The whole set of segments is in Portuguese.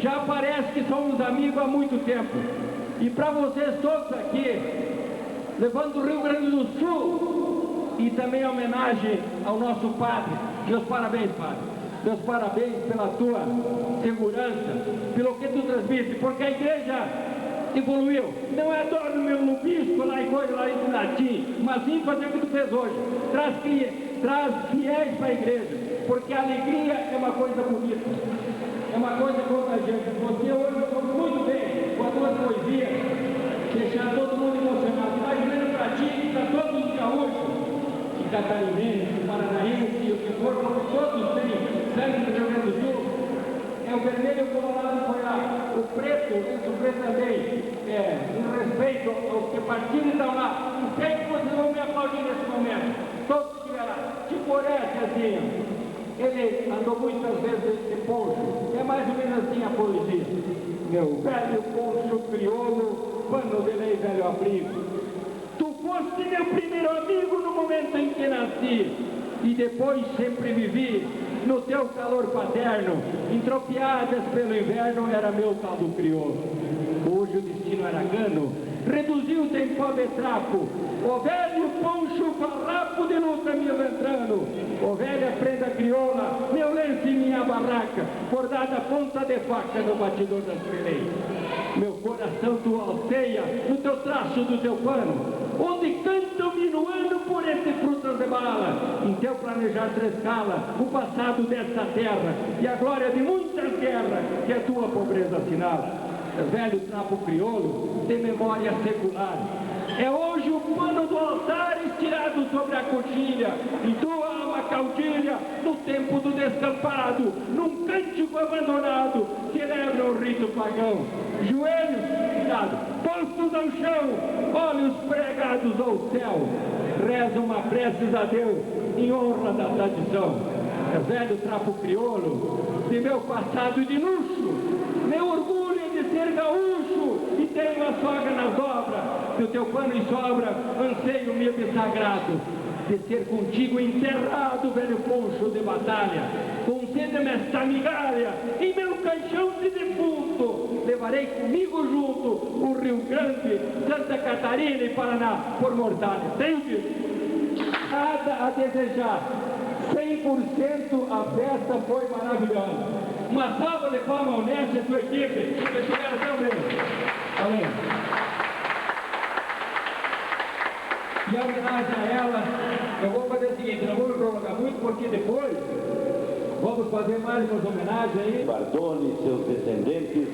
Já parece que somos amigos há muito tempo. E para vocês todos aqui, levando o Rio Grande do Sul, e também a homenagem ao nosso padre. Meus parabéns, padre. Meus parabéns pela tua segurança, pelo que tu transmite, porque a igreja evoluiu. Não é dor no meu lubisco lá e coisa lá em latim, mas sim fazer o que tu fez hoje. Traz fiéis para a igreja, porque a alegria é uma coisa bonita. É uma coisa contagiante. Você hoje foi muito bem com a tua poesia, deixar todo mundo emocionado. Imaginando para ti que está todos os gaúchos, e catarinense, paranaense, e o que for, como todos têm sangue do Rio Grande do Sul, é o vermelho, o colorado foi lá, o preto, isso preto também, em respeito aos que partiram estão lá. E sei que vocês vão me aplaudir nesse momento. Todos que estiver lá. Tipo assim. Ele andou muitas vezes de poncho, é mais ou menos assim a poesia. Meu velho poncho crioulo, pano de lei, velho abrigo. Tu foste meu primeiro amigo no momento em que nasci, e depois sempre vivi no teu calor paterno, entropiadas pelo inverno, era meu caldo crioulo. Hoje o destino era cano, reduziu-te em pó de trapo, o velho poncho farrapo de luta me aventrando, o velha prenda crioula, meu lenço e minha barraca, bordada ponta de faca no batidor das peleias. Meu coração tu alceia no teu traço do teu pano, onde canta o minuano por entre frutas de bala, em teu planejar trescala o passado desta terra e a glória de muitas guerras que a tua pobreza assinala. Velho trapo crioulo de memória secular, é hoje o pano do altar estirado sobre a coxilha, e tua alma caudilha no tempo do descampado, num cântico abandonado, celebra o rito pagão. Joelhos, cuidado, postos ao chão, olhos pregados ao céu, reza uma preces a Deus em honra da tradição. É velho trapo crioulo de meu passado de luxo, meu orgulho de ser gaúcho, e tenho a sogra nas obras, do teu pano e sobra, anseio me sagrado, de ser contigo enterrado, velho poncho de batalha, conceda-me esta migalha, em meu caixão de defunto, levarei comigo junto o Rio Grande, Santa Catarina e Paraná, por mortalha. Tenho dito, nada a desejar, 100% a festa foi maravilhosa. Uma salva de palmas honesta à tua equipe, que estiveram tão bem. Valeu. E a homenagem a ela, eu vou fazer o seguinte, não vou me prolongar muito, porque depois vamos fazer mais umas homenagens aí. Bardoni e seus descendentes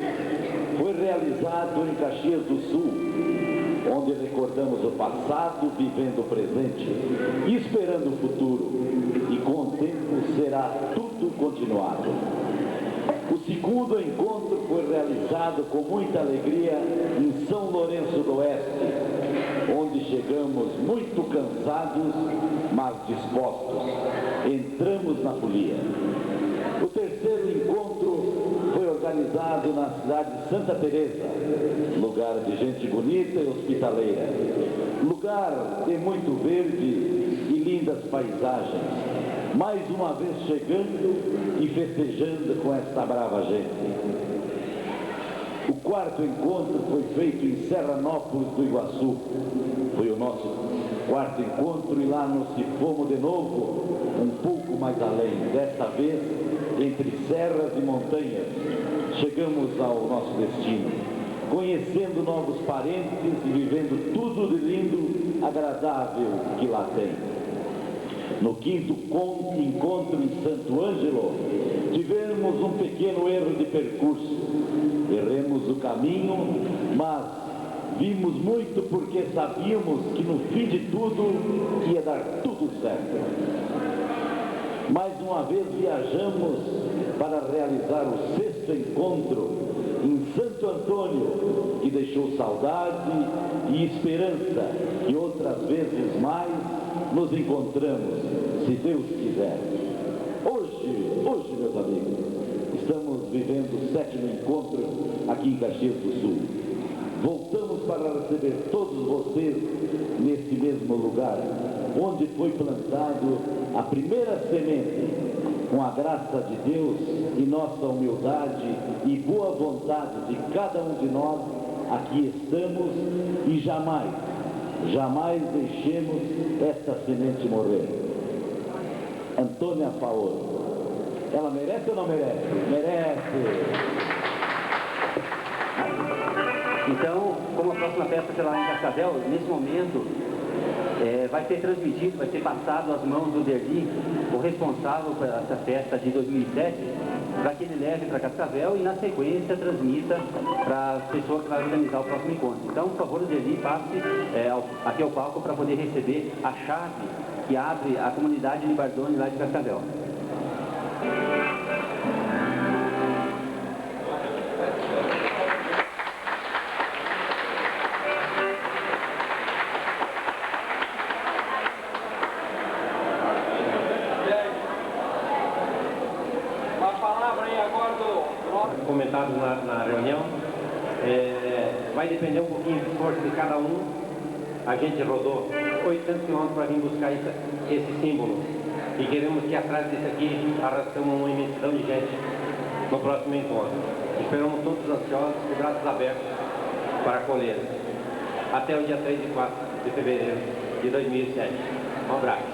foi realizado em Caxias do Sul, onde recordamos o passado, vivendo o presente e esperando o futuro, e com o tempo será tudo continuado. O segundo encontro foi realizado com muita alegria em São Lourenço do Oeste, onde chegamos muito cansados, mas dispostos. Entramos na folia. O terceiro encontro foi organizado na cidade de Santa Teresa, lugar de gente bonita e hospitaleira, lugar de muito verde e lindas paisagens. Mais uma vez chegando e festejando com esta brava gente. O quarto encontro foi feito em Serranópolis do Iguaçu. Foi o nosso quarto encontro e lá nos fomos de novo um pouco mais além. Desta vez, entre serras e montanhas, chegamos ao nosso destino, conhecendo novos parentes e vivendo tudo de lindo, agradável que lá tem. No quinto encontro em Santo Ângelo, tivemos um pequeno erro de percurso. Erremos o caminho, mas vimos muito porque sabíamos que no fim de tudo ia dar tudo certo. Mais uma vez viajamos para realizar o sexto encontro em Santo Antônio, que deixou saudade e esperança que outras vezes mais nos encontramos, se Deus quiser. Hoje, meus amigos, estamos vivendo o sétimo encontro aqui em Caxias do Sul. Voltamos para receber todos vocês neste mesmo lugar, onde foi plantado a primeira semente com a graça de Deus e nossa humildade e boa vontade de cada um de nós, aqui estamos e jamais deixemos esta semente morrer. Antônia Faoro, ela merece ou não merece? Merece! Então, como a próxima festa será lá em Cascavel, nesse momento vai ser transmitido, vai ser passado às mãos do Derli, o responsável por essa festa de 2007, para que ele leve para Cascavel e na sequência transmita para a pessoa que vai organizar o próximo encontro. Então, por favor, o Derli passe aqui ao palco para poder receber a chave que abre a comunidade de Bardoni lá de Cascavel. Comentados na reunião, vai depender um pouquinho do esforço de cada um. A gente rodou 800 quilômetros para vir buscar esse símbolo e queremos que atrás desse aqui arrastamos uma imensidão de gente no próximo encontro. Esperamos todos ansiosos e braços abertos para acolher até o dia 3 e 4 de fevereiro de 2007. Um abraço.